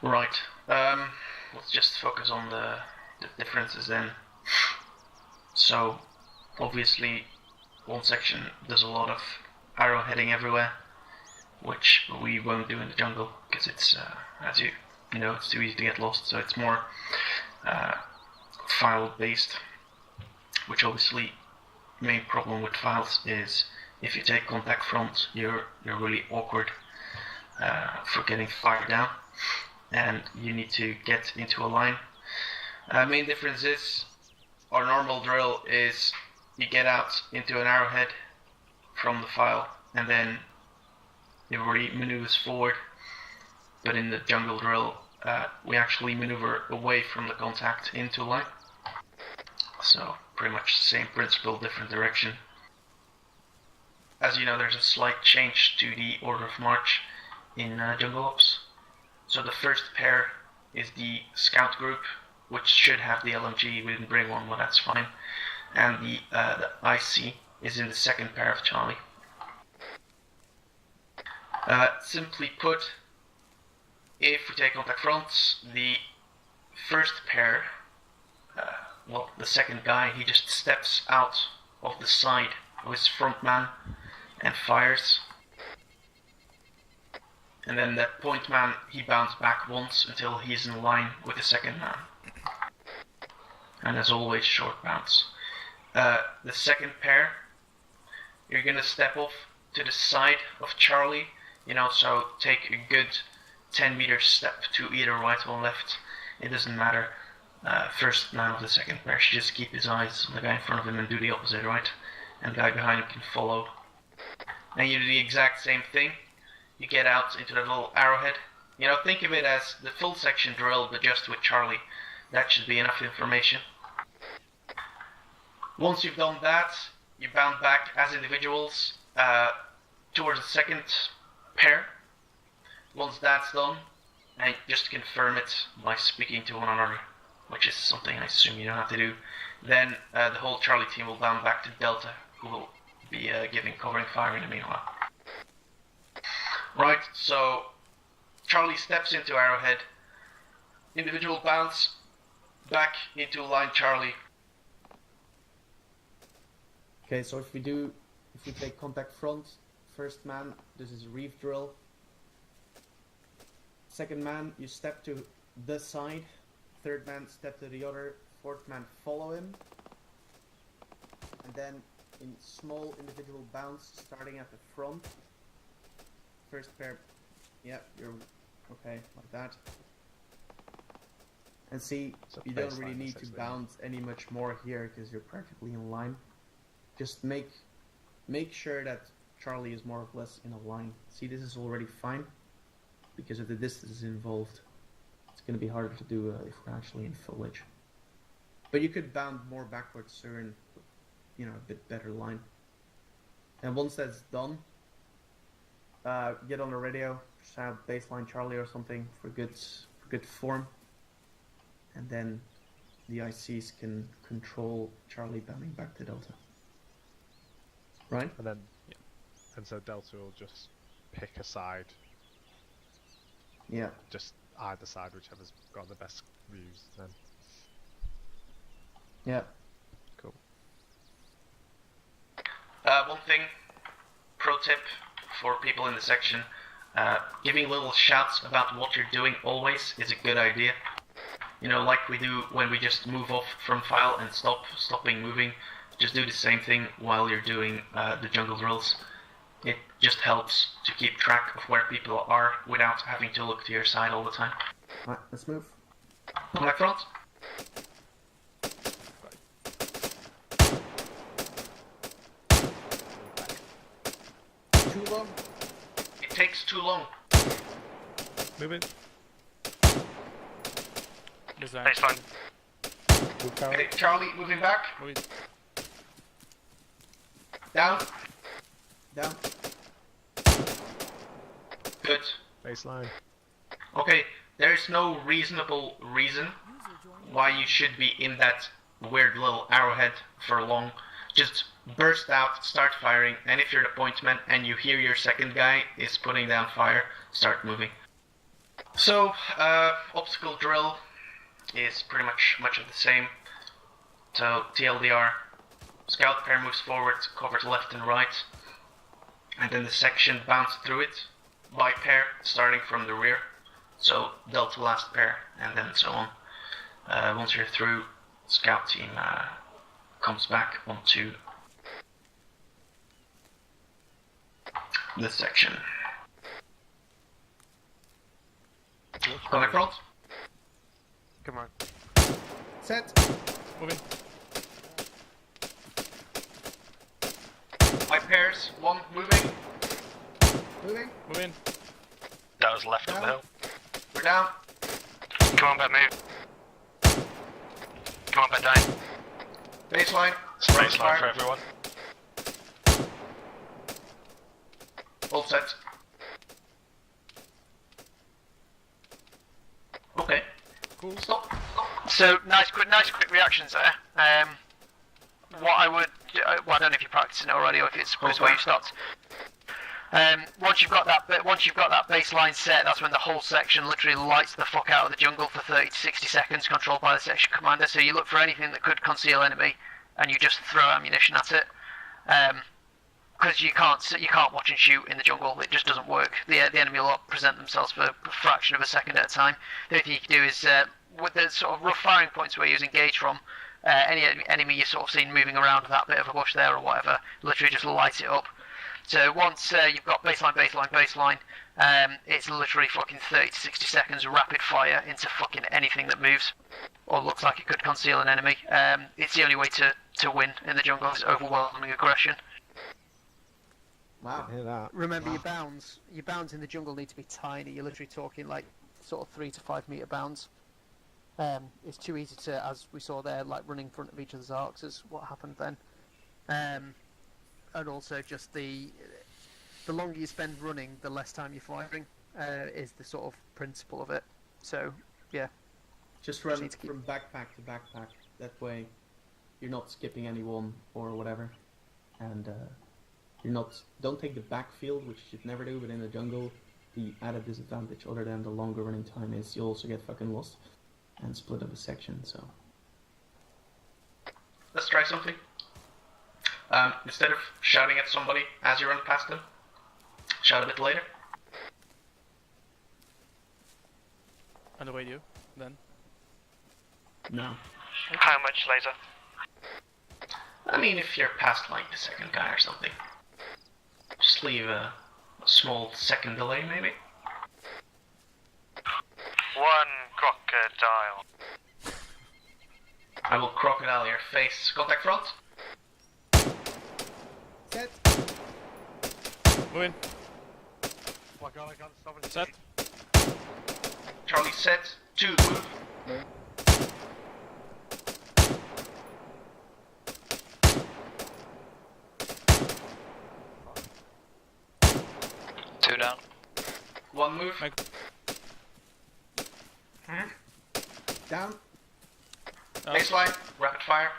Right. Let's just focus on the differences then. So, obviously, one section does a lot of arrowheading everywhere, which we won't do in the jungle because it's, as you know, it's too easy to get lost. So it's more file based, which obviously main problem with files is if you take contact front, you're really awkward for getting fired down, and you need to get into a line. Main difference is our normal drill is you get out into an arrowhead from the file and then everybody maneuvers forward, but in the jungle drill we actually maneuver away from the contact into line. So pretty much the same principle, different direction. As you know, there's a slight change to the order of march in jungle ops. So the first pair is the scout group, which should have the LMG. We didn't bring one, but that's fine. And the IC is in the second pair of Charlie. Simply put, if we take contact fronts, the first pair, well, the second guy, he just steps out of the side of his front man and fires. And then that point man, he bounces back once until he's in line with the second man. And as always, short bounce. The second pair, you're gonna step off to the side of Charlie, you know, so take a good 10-meter step to either right or left. It doesn't matter. First man of the second pair should just keep his eyes on the guy in front of him and do the opposite, right? And the guy behind him can follow. And you do the exact same thing. You get out into that little arrowhead. You know, think of it as the full section drill, but just with Charlie. That should be enough information. Once you've done that, you bound back as individuals towards the second pair. Once that's done, and just confirm it by speaking to one another, which is something I assume you don't have to do, then the whole Charlie team will bound back to Delta, who will be covering fire in the meanwhile. Right, so Charlie steps into arrowhead, individual bounce back into line Charlie. Okay, so if we take contact front, first man, this is reef drill. Second man, you step to the side. Third man, step to the other. Fourth man, follow him. And then in small individual bounce, starting at the front. First pair, yeah, you're okay, like that. And see, so you don't really need to bounce any much more here because you're practically in line. Just make sure that Charlie is more or less in a line. See, this is already fine because of the distance involved. It's going to be harder to do if we're actually in foliage. But you could bound more backwards, sir, and you know, a bit better line. And once that's done, get on the radio, shout baseline Charlie or something for good form, and then the ICs can control Charlie bounding back to Delta. Right? And then, yeah. And so Delta will just pick a side. Yeah. Just either side, whichever's got the best views then. Yeah. Cool. One thing, pro tip for people in the section, giving little shouts about what you're doing always is a good idea. You know, like we do when we just move off from file and stopping moving. Just do the same thing while you're doing the jungle drills. It just helps to keep track of where people are without having to look to your side all the time. Alright, let's move. Contact front. Too long? It takes too long. Move it. Baseline. Okay, Charlie, moving back. Move. Down. Down. Good. Baseline. Okay, there is no reasonable reason why you should be in that weird little arrowhead for long. Just burst out, start firing, and if you're the pointman and you hear your second guy is putting down fire, start moving. So, obstacle drill is pretty much of the same. So, TLDR, scout pair moves forward, covers left and right, and then the section bounces through it by pair, starting from the rear. So, delta last pair, and then so on. Once you're through, scout team comes back onto this section. Coming front. Come on. Set. Moving. By pairs, one moving. Moving. Moving. That was left up the hill. We're down. Come on, back move. Come on, back down. Baseline. Baseline for everyone. All set. Okay. Cool. Stop. So nice quick reactions there. What I would, well, I don't know if you're practicing it already or if it's where you stopped. Once you've got that baseline set, that's when the whole section literally lights the fuck out of the jungle for 30 to 60 seconds, controlled by the section commander. So you look for anything that could conceal enemy, and you just throw ammunition at it. Because you can't watch and shoot in the jungle. It just doesn't work. The enemy will present themselves for a fraction of a second at a time. The only thing you can do is with the sort of rough firing points where you're engaged from, any enemy you've sort of seen moving around that bit of a bush there or whatever, literally just light it up. So once you've got baseline, it's literally fucking 30 to 60 seconds rapid fire into fucking anything that moves or looks like it could conceal an enemy. It's the only way to win in the jungle, is overwhelming aggression. Wow. Hear that. Remember, your bounds in the jungle need to be tiny. You're literally talking like sort of 3 to 5 meter bounds. It's too easy to, as we saw there, like run in front of each other's arcs is what happened then. And also just the longer you spend running, the less time you're firing, is the sort of principle of it. So yeah, Just run need to keep- from backpack to backpack. That way, you're not skipping anyone or whatever, and don't take the backfield, which you should never do. But in the jungle, the added disadvantage, other than the longer running time, is you also get fucking lost and split up a section. So Let's try something. Instead of shouting at somebody as you run past them, shout a bit later. And away you, then. no. How much later? I mean, if you're past like the second guy or something, just leave a small second delay maybe. One crocodile. I will crocodile your face. Contact front. Set. Moving. Oh my god, I can't stop it. Set. Charlie set. 2 move. Two down. 1 move. Make- Down. Baseline. Rapid fire.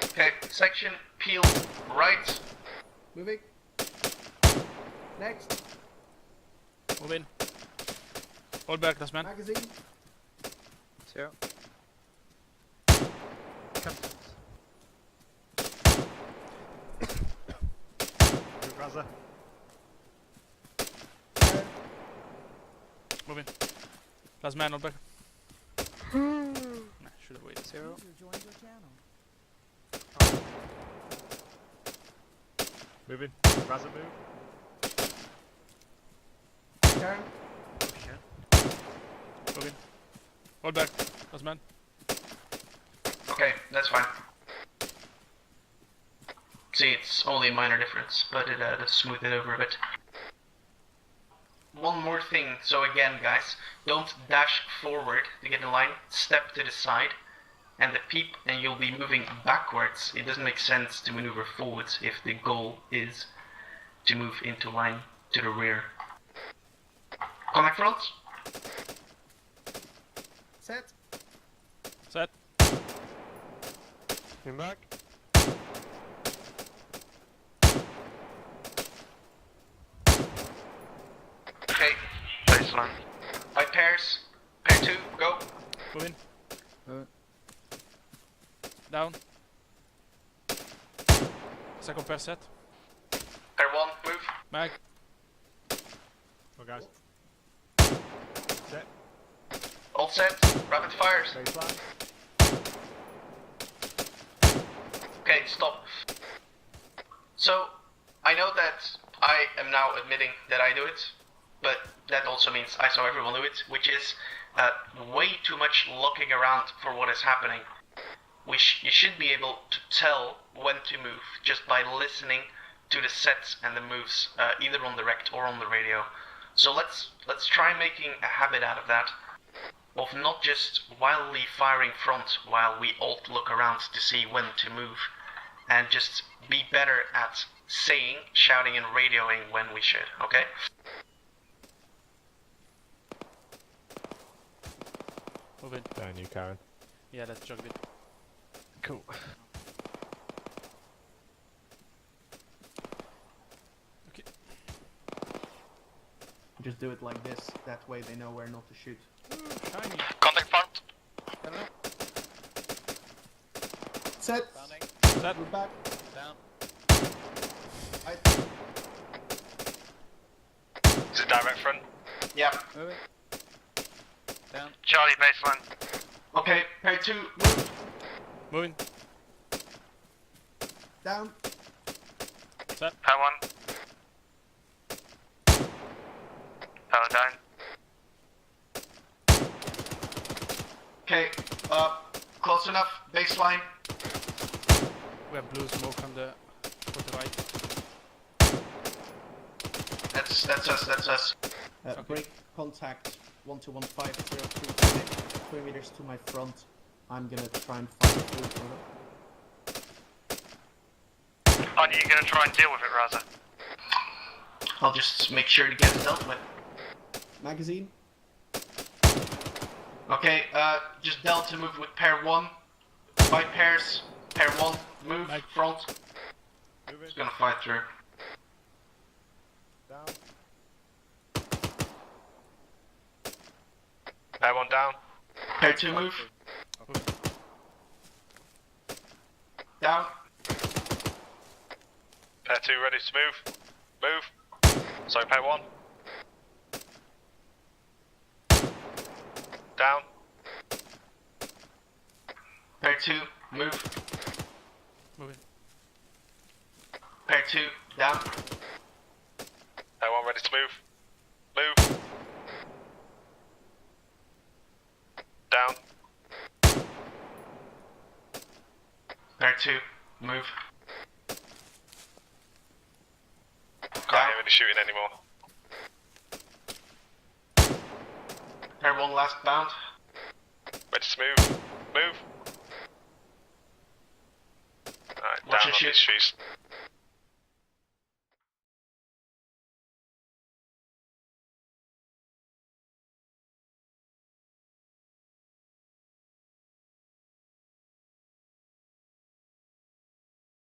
Okay, section. Peel right. Moving. Next. Moving. Hold back, last man. Magazine. Two. Raza. Moving. Last man, hold back. Nah, should have waited. Zero. Moving. Raza move. Turn. Moving. Hold back, last man. Okay, that's fine. See, it's only a minor difference, but it does smooth it over a bit. One more thing, so again guys, don't dash forward to get in line, step to the side, and the peep, and you'll be moving backwards. It doesn't make sense to maneuver forwards if the goal is to move into line to the rear. Contact front. Set. Set. Come back. baseline. By pairs. Pair 2, go. Moving. Down. Second pair set. Pair 1, move. Mag. Oh, guys. Set. All set. Rapid fires. Baseline. Okay, stop. So, I know that I am now admitting that I do it, but that also means I saw everyone do it, which is way too much looking around for what is happening. You should be able to tell when to move just by listening to the sets and the moves, either on the rect or on the radio. So let's try making a habit out of that, of not just wildly firing front while we all look around to see when to move, and just be better at saying, shouting, and radioing when we should. Okay? Moving. Down you, Karen. Yeah, that's jogged it. Cool. Okay. Just do it like this. That way they know where not to shoot. Ooh, shiny. Contact front. Set. Set. We're back. Down. Is it direct front? Yeah. Moving. Down. Charlie baseline. Okay, pair 2, move. Moving. Down. Set. Pair 1. Pair down. Okay, close enough. Baseline. We have blue smoke on the right. That's us. Okay. Break contact 121503 3 meters to my front. I'm gonna try and find through. Aren't you going to try and deal with it, Raza? I'll just make sure to get it dealt with. Magazine. Okay, just Delta move with pair 1. By pairs. Pair 1, move, Mag. front. Moving. It's gonna fly through. Down. Pair 1 down. Pair 2, move. Down. Pair 2 ready to move. Move. So pair 1. Down. Pair 2, move. Moving. Pair 2, down. Pair 1 ready to move. Move. Down. Pair 2, move. Can't hear any shooting anymore. Pair 1, last bound. Ready to move. Move. Alright, Watch down it on shoot. these trees.